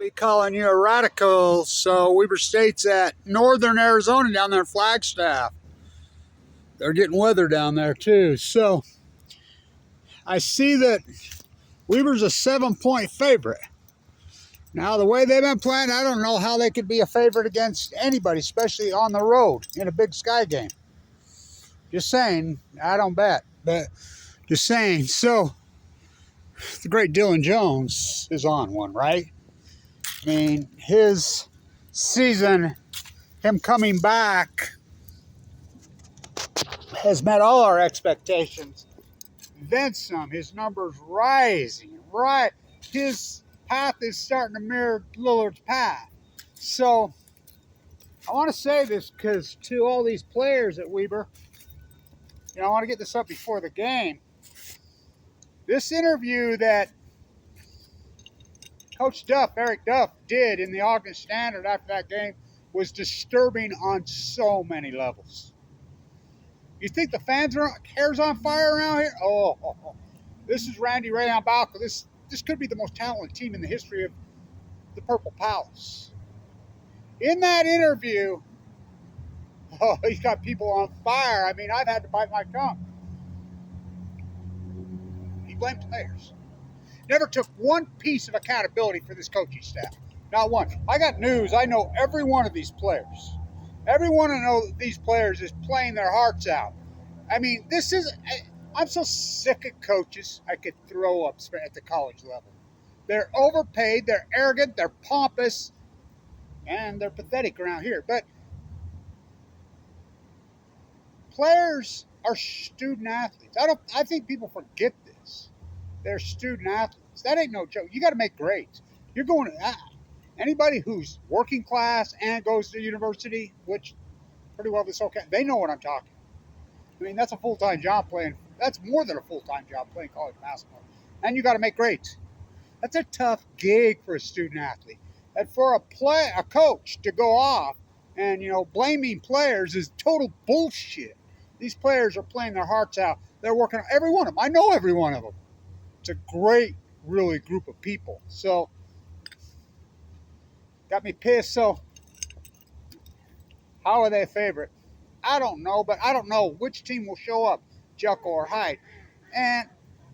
be calling you a radical. So Weber State's at northern Arizona down there in Flagstaff. They're getting weather down there too. So I see that Weber's a 7-point favorite. Now the way they've been playing, I don't know how they could be a favorite against anybody, especially on the road in a Big Sky game. Just saying, I don't bet, but just saying. So the great Dillon Jones is on one, right? I mean, his season, him coming back, has met all our expectations. Then some. His numbers rising. Right. His path is starting to mirror Lillard's path. So I want to say this because to all these players at Weber, I want to get this up before the game. This interview that Coach Duff, Eric Duff, did in the Ogden Standard after that game was disturbing on so many levels. You think the fans' hair's on fire around here? Oh. This is Randy Ray on Balco. This could be the most talented team in the history of the Purple Palace. In that interview, he's got people on fire. I mean, I've had to bite my tongue. He blamed players. Never took one piece of accountability for this coaching staff. Not one. I got news. I know every one of these players. Everyone I know these players is playing their hearts out. I mean, I'm so sick of coaches I could throw up at the college level. They're overpaid, they're arrogant, they're pompous, and they're pathetic around here. But players are student athletes. I think people forget this. They're student athletes. That ain't no joke. You got to make grades. You're going to anybody who's working class and goes to university, which pretty well this okay. They know what I'm talking. I mean, that's a full-time job playing. That's more than a full-time job playing college basketball. And you got to make grades. That's a tough gig for a student athlete. And for a coach to go off and, blaming players is total bullshit. These players are playing their hearts out. They're working on every one of them. I know every one of them. It's a great, really group of people. So, got me pissed. So, how are they a favorite? I don't know, but I don't know which team will show up, Jekyll or Hyde.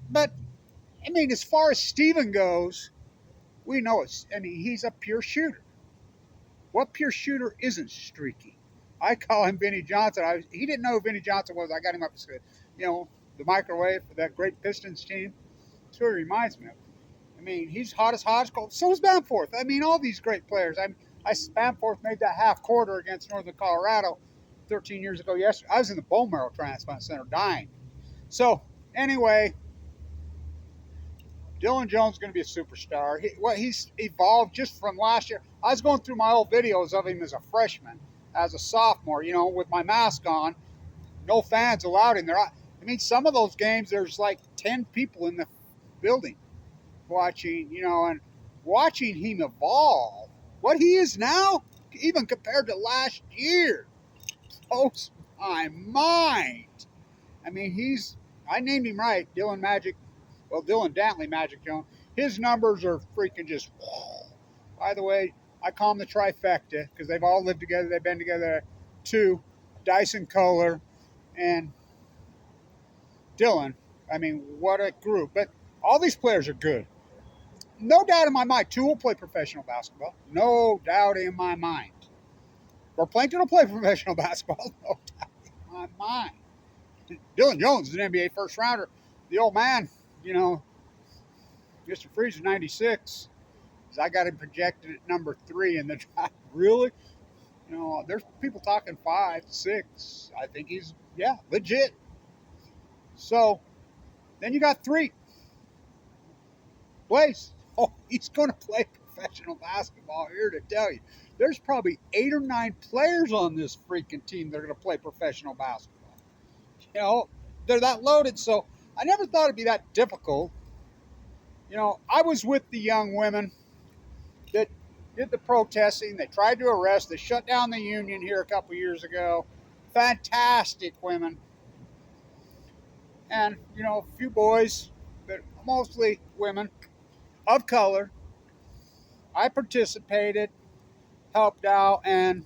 But as far as Steven goes, we know he's a pure shooter. What pure shooter isn't streaky? I call him Vinny Johnson. He didn't know who Vinny Johnson was. I got him up to, the microwave for that great Pistons team. That's what he reminds me of. He's hot as cold. So is Bamforth. All these great players. Bamforth made that half quarter against Northern Colorado 13 years ago yesterday. I was in the bone marrow transplant center dying. So, anyway, Dillon Jones is going to be a superstar. He's evolved just from last year. I was going through my old videos of him as a freshman, as a sophomore, with my mask on. No fans allowed in there. Some of those games, there's like 10 people in the building watching, and watching him evolve. What he is now, even compared to last year, blows my mind. I named him right, Dillon Dantley Magic Jones. His numbers are freaking just, whoa. By the way, I call them the trifecta because they've all lived together. They've been together too. Dyson Kohler and Dillon. What a group. But all these players are good. No doubt in my mind, two will play professional basketball. No doubt in my mind. Or Plankton will play professional basketball. No doubt in my mind. Dillon Jones is an NBA first rounder. The old man, Mr. Freeze is 96. I got him projected at number 3 in the draft. Really? There's people talking 5, 6. I think he's, legit. So, then you got 3. Blaze. Oh, he's going to play professional basketball here to tell you. There's probably 8 or 9 players on this freaking team that are going to play professional basketball. They're that loaded, so I never thought it'd be that difficult. I was with the young women that did the protesting. They tried to arrest. They shut down the union here a couple years ago. Fantastic women. And, a few boys, but mostly women of color I participated, helped out, and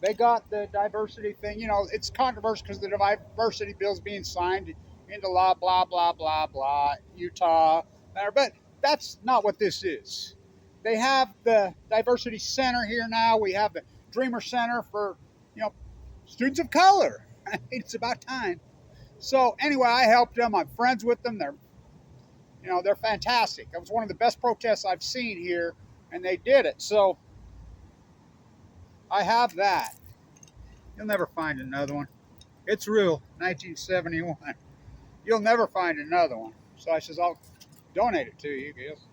they got the diversity thing. You know, it's controversial because the diversity bill's being signed into law, blah, blah, blah, blah, Utah. But that's not what this is. They have the diversity center here now. We have the Dreamer Center for, you know, students of color. It's about time. So anyway, I helped them. I'm friends with them. They're fantastic. It was one of the best protests I've seen here, and they did it. So I have that. You'll never find another one. It's real, 1971. You'll never find another one. So I says, I'll donate it to you, guys.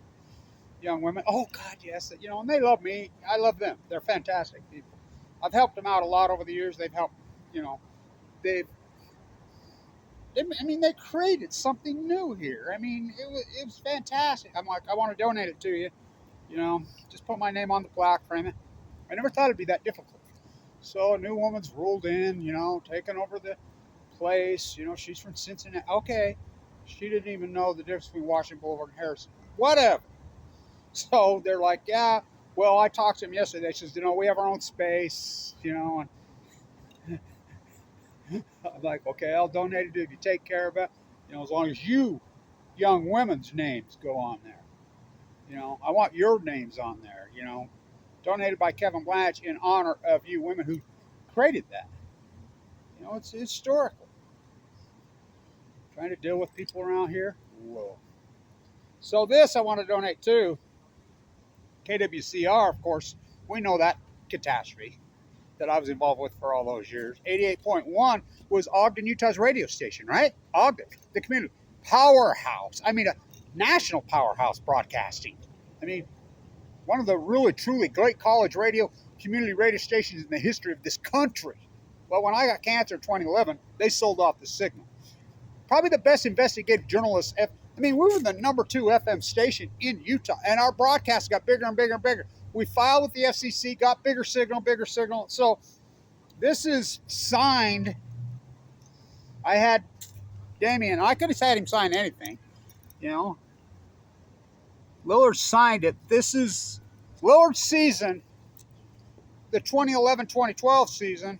Young women. Oh, God, yes. And they love me. I love them. They're fantastic people. I've helped them out a lot over the years. They've helped, they've, they created something new here. It was fantastic. I'm like, I want to donate it to you. Just put my name on the plaque, frame it. I never thought it'd be that difficult. So a new woman's rolled in, taking over the place. She's from Cincinnati. Okay. She didn't even know the difference between Washington Boulevard and Harrison. Whatever. So they're like, yeah, well, I talked to him yesterday. She says, we have our own space, and I'm like, okay, I'll donate it if you take care of it, as long as you young women's names go on there. I want your names on there, donated by Kevin Blanche in honor of you women who created that. It's historical. Trying to deal with people around here. Whoa. So this I want to donate to KWCR, of course. We know that catastrophe that I was involved with for all those years. 88.1 was Ogden, Utah's radio station, right? Ogden, the community powerhouse. A national powerhouse broadcasting. One of the really, truly great college radio, community radio stations in the history of this country. Well, when I got cancer in 2011, they sold off the signal. Probably the best investigative journalists. We were the number 2 FM station in Utah, and our broadcast got bigger and bigger and bigger. We filed with the FCC, got bigger signal. So this is signed. I had Damien. I could have had him sign anything, Lillard signed it. This is Lillard's season, the 2011-2012 season.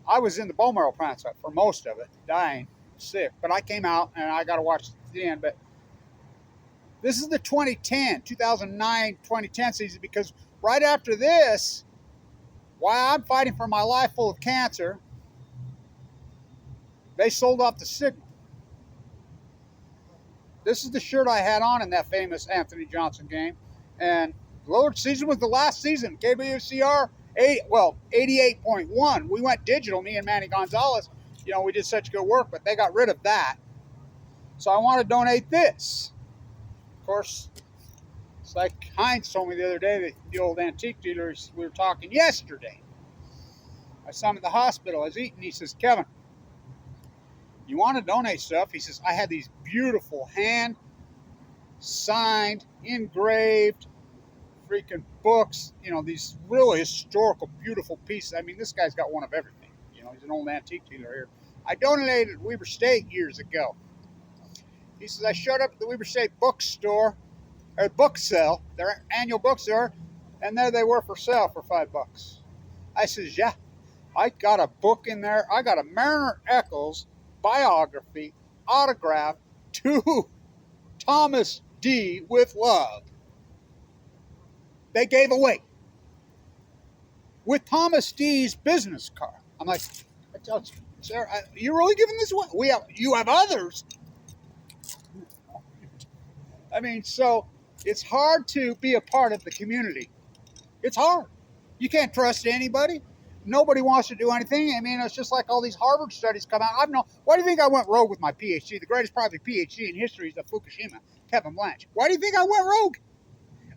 I was in the bone marrow transplant for most of it, dying, sick. But I came out, and I got to watch the end. But this is the 2009-2010 season, because right after this, while I'm fighting for my life full of cancer, they sold off the signal. This is the shirt I had on in that famous Anthony Johnson game. And Lillard's season was the last season. KWCR, 88.1. We went digital, me and Manny Gonzalez. We did such good work, but they got rid of that. So I want to donate this. Of course, it's like Heinz told me the other day, that the old antique dealers, we were talking yesterday. I saw him at the hospital. I was eating. He says, Kevin, you want to donate stuff? He says, I had these beautiful hand-signed, engraved, freaking books, these really historical, beautiful pieces. This guy's got one of everything. He's an old antique dealer here. I donated at Weber State years ago. He says, I showed up at the Weber State bookstore, or book sale, their annual book store, and there they were for sale for $5. I says, yeah, I got a book in there. I got a Mariner Eccles biography, autograph to Thomas D. with love. They gave away with Thomas D.'s business card. I'm like, Sarah, you're really giving this away? You have others. So it's hard to be a part of the community. It's hard. You can't trust anybody. Nobody wants to do anything. It's just like all these Harvard studies come out. Why do you think I went rogue with my PhD? The greatest probably PhD in history is the Fukushima, Kevin Blanche. Why do you think I went rogue?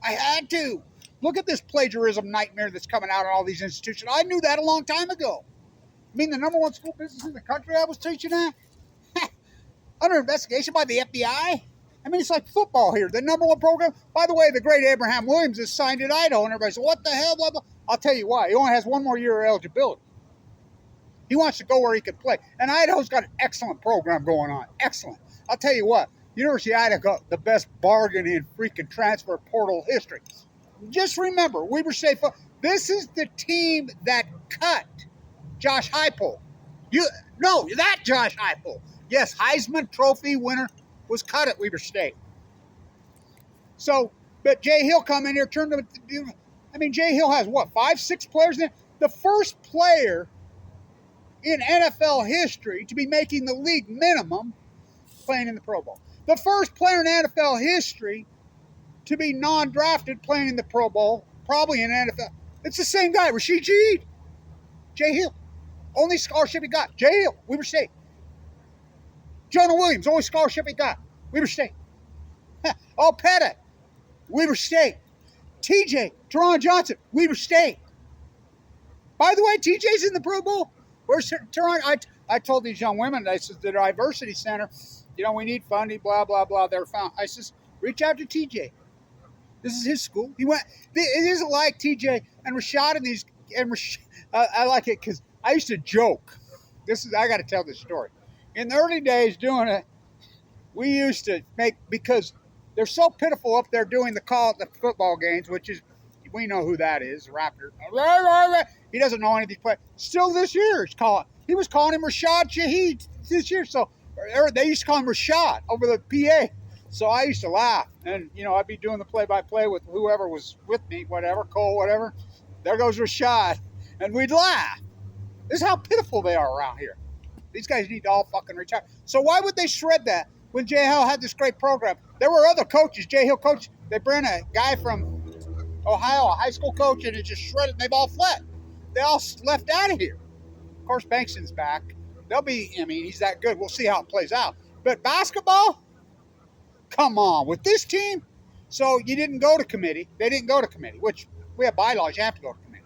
I had to. Look at this plagiarism nightmare that's coming out of all these institutions. I knew that a long time ago. The number 1 school business in the country I was teaching at? Under investigation by the FBI? It's like football here. The number 1 program. By the way, the great Abraham Williams is signed at Idaho, and everybody says, what the hell, blah, blah. I'll tell you why. He only has 1 more year of eligibility. He wants to go where he can play. And Idaho's got an excellent program going on. Excellent. I'll tell you what. University of Idaho, the best bargain in freaking transfer portal history. Just remember, Weber State. This is the team that cut Josh Heupel. That Josh Heupel. Yes, Heisman Trophy winner was cut at Weber State. So, but Jay Hill come in here, turned them. I mean, Jay Hill has what, 5, 6 players in it? The first player in NFL history to be making the league minimum playing in the Pro Bowl. The first player in NFL history to be non-drafted playing in the Pro Bowl, probably in NFL. It's the same guy, Rashid Shaheed. Jay Hill. Only scholarship he got. Jay Hill, Weber State. Jonah Williams, only scholarship he got. Weber State. Oh, Pettit, Weber State. TJ, Teron Johnson, Weber State. By the way, TJ's in the Pro Bowl. Where's Teron? I told these young women, I said, the Diversity Center, we need funding, blah, blah, blah. They're found. I says, reach out to TJ. This is his school. He went. It isn't like TJ and Rashad and these. I like it because I used to joke. I got to tell this story. In the early days doing it, we used to make, because they're so pitiful up there doing the call at the football games, which is, we know who that is, Raptor. He doesn't know any of these players. Still this year, he was calling him Rashad Shaheed this year. So they used to call him Rashad over the PA. So I used to laugh. And, I'd be doing the play-by-play with whoever was with me, whatever, Cole, whatever. There goes Rashad. And we'd laugh. This is how pitiful they are around here. These guys need to all fucking retire. So why would they shred that when Jay Hill had this great program? There were other coaches. Jay Hill coached. They bring a guy from Ohio, a high school coach, and it just shredded. They've all fled. They all left out of here. Of course, Bankston's back. He's that good. We'll see how it plays out. But basketball, come on, with this team. So you didn't go to committee. They didn't go to committee, which we have bylaws. You have to go to committee.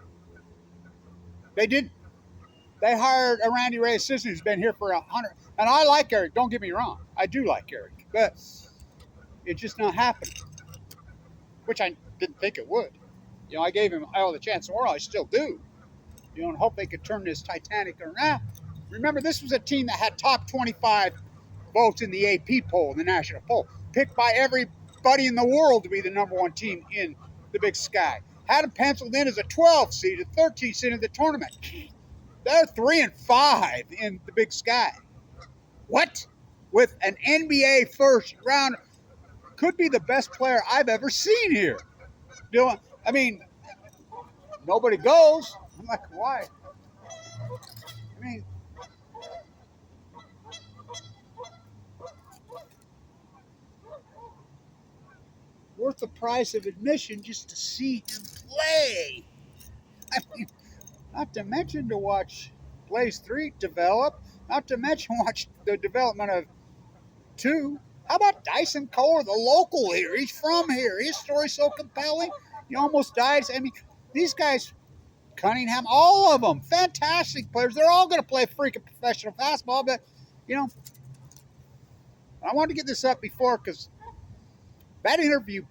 They didn't. They hired a Randy Ray assistant who's been here for 100. And I like Eric. Don't get me wrong. I do like Eric. But it's just not happening. Which I didn't think it would. I gave him all the chance in the world. I still do. And hope they could turn this Titanic around. Remember, this was a team that had top 25 votes in the AP poll, the national poll. Picked by everybody in the world to be the number one team in the Big Sky. Had them penciled in as a 12 seed, a 13 seed in the tournament. They're 3-5 in the Big Sky. What? With an NBA first round, could be the best player I've ever seen here. Nobody goes. I'm like, why? Worth the price of admission just to see him play. Not to mention to watch Blaze 3 develop. Not to mention watch the development of 2. How about Dyson Kohler, the local here? He's from here. His story's so compelling. He almost died. These guys, Cunningham, all of them, fantastic players. They're all going to play freaking professional basketball. But, I wanted to get this up before because that interview's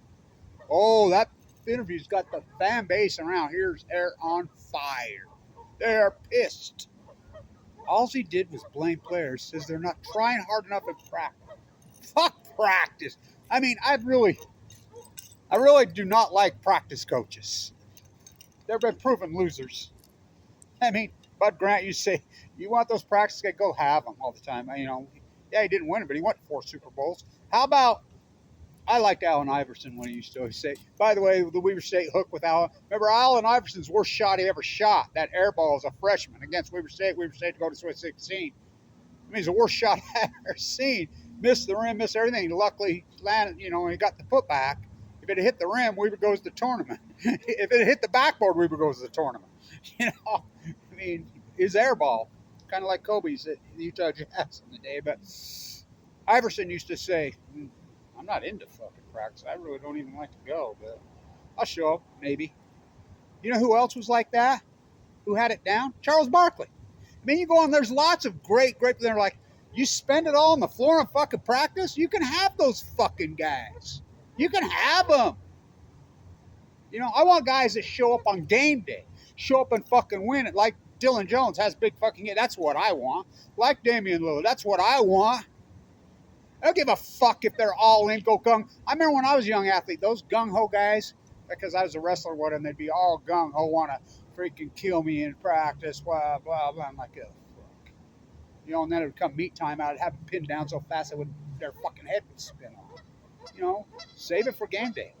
got the fan base around here's air on fire. They're pissed. All he did was blame players, says they're not trying hard enough in practice. Fuck practice. I really do not like practice coaches. They've been proven losers. Bud Grant, you say, you want those practice guys, go have them all the time. Yeah, he didn't win it, but he won 4 Super Bowls. How about, I liked Allen Iverson when he used to always say, by the way, the Weber State hook with Allen. Remember, Allen Iverson's worst shot he ever shot, that air ball as a freshman against Weber State to go to Sweet 16. It's the worst shot I've ever seen. Missed the rim, missed everything. Luckily, he landed, and he got the putback. If it had hit the rim, Weber goes to the tournament. If it had hit the backboard, Weber goes to the tournament. His air ball, kind of like Kobe's at the Utah Jazz in the day. But Iverson used to say, I'm not into fucking practice. I really don't even like to go, but I'll show up, maybe. You know who else was like that? Who had it down? Charles Barkley. You go on, there's lots of great people that are like, you spend it all on the floor on fucking practice? You can have those fucking guys. You can have them. I want guys that show up on game day. Show up and fucking win it. Like Dillon Jones has big fucking game. That's what I want. Like Damian Lillard. That's what I want. I don't give a fuck if they're all in, go gung. I remember when I was a young athlete, those gung ho guys, because I was a wrestler with them, they'd be all gung ho, want to freaking kill me in practice, blah, blah, blah. I'm like, oh, fuck. You know, and then it would come meet time, I'd have them pinned down so fast their fucking head would spin off. You know, save it for game day.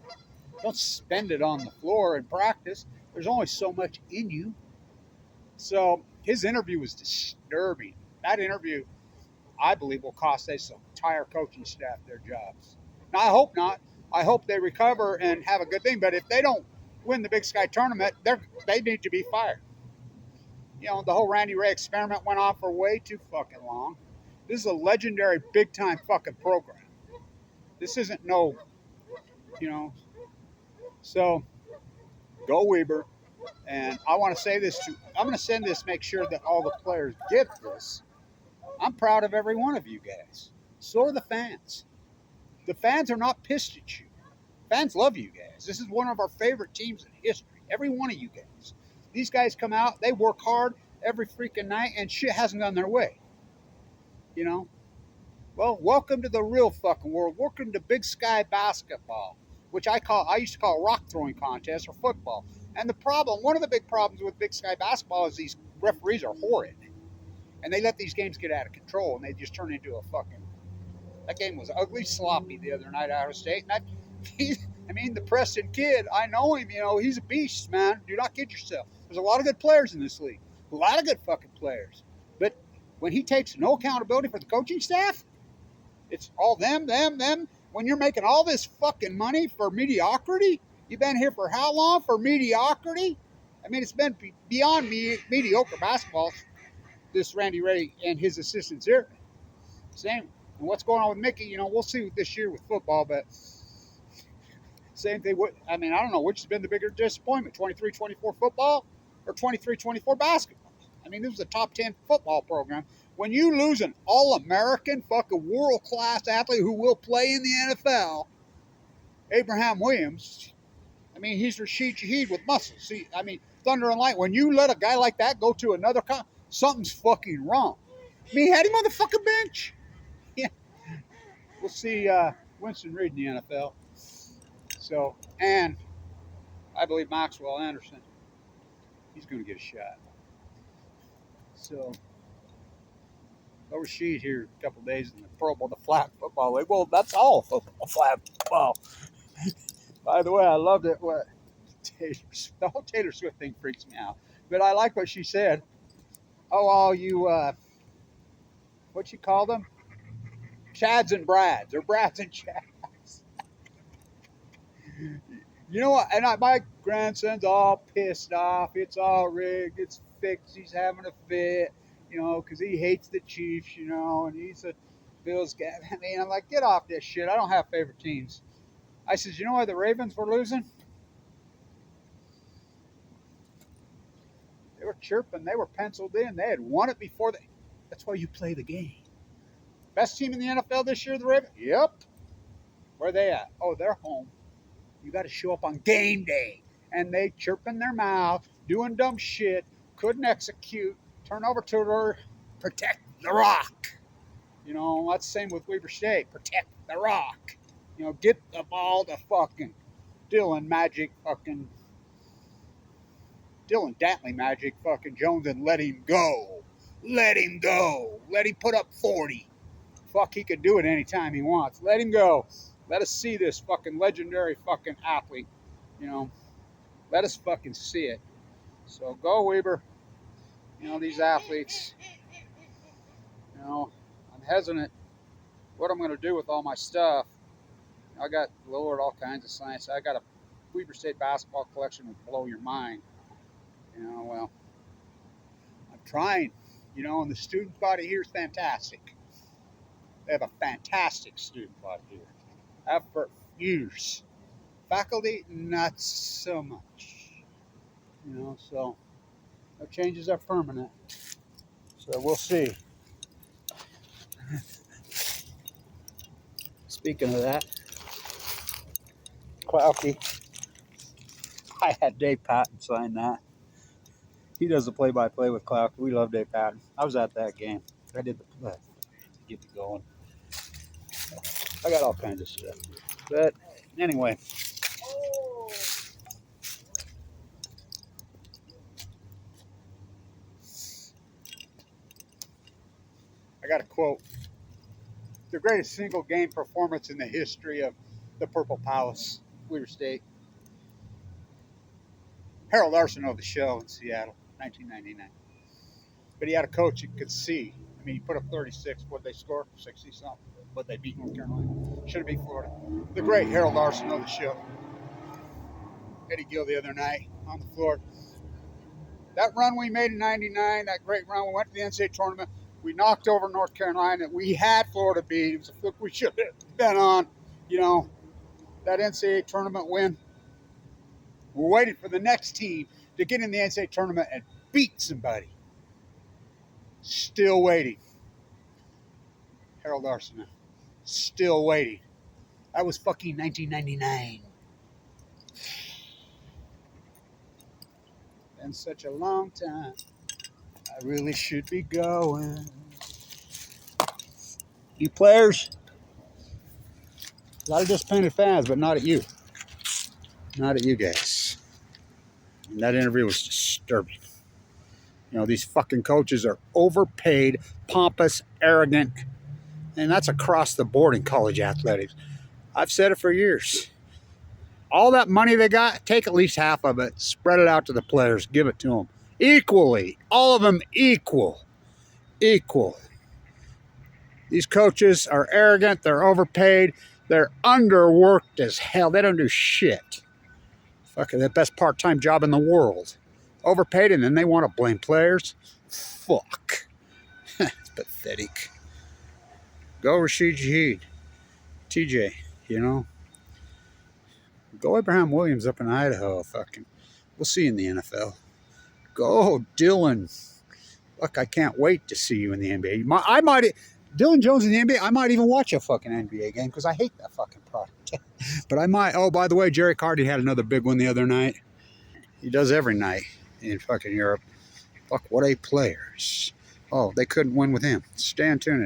Don't spend it on the floor in practice. There's only so much in you. So his interview was disturbing. That interview, I believe, will cost this entire coaching staff their jobs. Now, I hope not. I hope they recover and have a good thing. But if they don't win the Big Sky tournament, they need to be fired. You know, the whole Randy Ray experiment went on for way too fucking long. This is a legendary big time fucking program. This isn't no, you know. So go Weber. And I want to say this I'm going to send this, make sure that all the players get this. I'm proud of every one of you guys. So are the fans. The fans are not pissed at you. Fans love you guys. This is one of our favorite teams in history. Every one of you guys. These guys come out, they work hard every freaking night, and shit hasn't gone their way. You know? Well, welcome to the real fucking world. Welcome to Big Sky basketball, which I used to call rock throwing contests or football. And one of the big problems with Big Sky basketball is these referees are horrid. And they let these games get out of control, and they just turn into a fucking... That game was ugly, sloppy the other night out of state. And the Preston kid, I know him, you know, he's a beast, man. Do not kid yourself. There's a lot of good players in this league. A lot of good fucking players. But when he takes no accountability for the coaching staff, it's all them. When you're making all this fucking money for mediocrity, you've been here for how long for mediocrity? I mean, it's been beyond mediocre basketball. This Randy Ray and his assistants here. Same. And what's going on with Mickey, you know, we'll see this year with football, but same thing. I don't know which has been the bigger disappointment, 23-24 football or 23-24 basketball. I mean, this was a top 10 football program. When you lose an all-American fucking world-class athlete who will play in the NFL, Abraham Williams, I mean, he's Rashid Shaheed with muscles. See, I mean, thunder and light. When you let a guy like that go to another something's fucking wrong. I mean, he had him on the fucking bench. Yeah. We'll see Winston Reed in the NFL. So, and I believe Maxwell Anderson, he's going to get a shot. So, over sheet here a couple days in the Pro Bowl, the flag football league. Well, that's all football, flag football. By the way, I loved it. The whole Taylor Swift thing freaks me out. But I like what she said. Oh, all you, what you call them? Chads and Brads, or Brads and Chads. You know what? And my grandson's all pissed off. It's all rigged. It's fixed. He's having a fit, you know, because he hates the Chiefs, you know, and he's a Bills guy. I mean, I'm like, get off this shit. I don't have favorite teams. I says, you know why the Ravens were losing? They were chirping. They were penciled in. They had won it before. That's why you play the game. Best team in the NFL this year, the Ravens? Yep. Where are they at? Oh, they're home. You got to show up on game day. And they chirping their mouth, doing dumb shit, couldn't execute, turn over to her, protect the rock. You know, that's the same with Weber State. Protect the rock. You know, get the ball to fucking Dillon Magic fucking Dillon Dantley Magic fucking Jones and let him go. Let him go. Let him put up 40. Fuck, he could do it anytime he wants. Let him go. Let us see this fucking legendary fucking athlete. You know, let us fucking see it. So go Weber. You know, these athletes. You know, I'm hesitant what I'm going to do with all my stuff. I got lowered all kinds of science. I got a Weber State basketball collection that will blow your mind. You know, well, I'm trying. You know, and the student body here is fantastic. They have a fantastic student body here. Have for years. Faculty, not so much. You know, so no changes are permanent. So we'll see. Speaking of that, Clouky, I had Dave Patton sign that. He does the play-by-play with Clouky. We love Dave Patton. I was at that game. I did the play. Get it going. I got all kinds of stuff. But anyway. I got a quote. The greatest single game performance in the history of the Purple Palace, Weaver State. Harold Arsenault, the show in Seattle, 1999. But he had a coach you could see. I mean, he put up 36. What did they score? 60 something. But they beat North Carolina. Should have beat Florida. The great Harold Arsenault, the show. Eddie Gill the other night on the floor. That run we made in 99, that great run, we went to the NCAA tournament. We knocked over North Carolina. We had Florida beat. It was a fluke we should have been on. You know, that NCAA tournament win. We're waiting for the next team to get in the NCAA tournament and beat somebody. Still waiting. Harold Arsenault. Still waiting. That was fucking 1999. Been such a long time. I really should be going. You players, a lot of disappointed fans, but not at you. Not at you guys. And that interview was disturbing. You know, these fucking coaches are overpaid, pompous, arrogant, and that's across the board in college athletics. I've said it for years. All that money they got, take at least half of it, spread it out to the players, give it to them. Equally. All of them equal. Equal. These coaches are arrogant, they're overpaid, they're underworked as hell. They don't do shit. Fucking the best part-time job in the world. Overpaid, and then they want to blame players? Fuck. It's pathetic. Go Rashid Shaheed. TJ, you know. Go Abraham Williams up in Idaho. Fucking, we'll see you in the NFL. Go Dillon. Look, I can't wait to see you in the NBA. I might, Dillon Jones in the NBA, I might even watch a fucking NBA game because I hate that fucking product. But I might. Oh, by the way, Jerry Carty had another big one the other night. He does every night in fucking Europe. Fuck, what a players. Oh, they couldn't win with him. Stay tuned.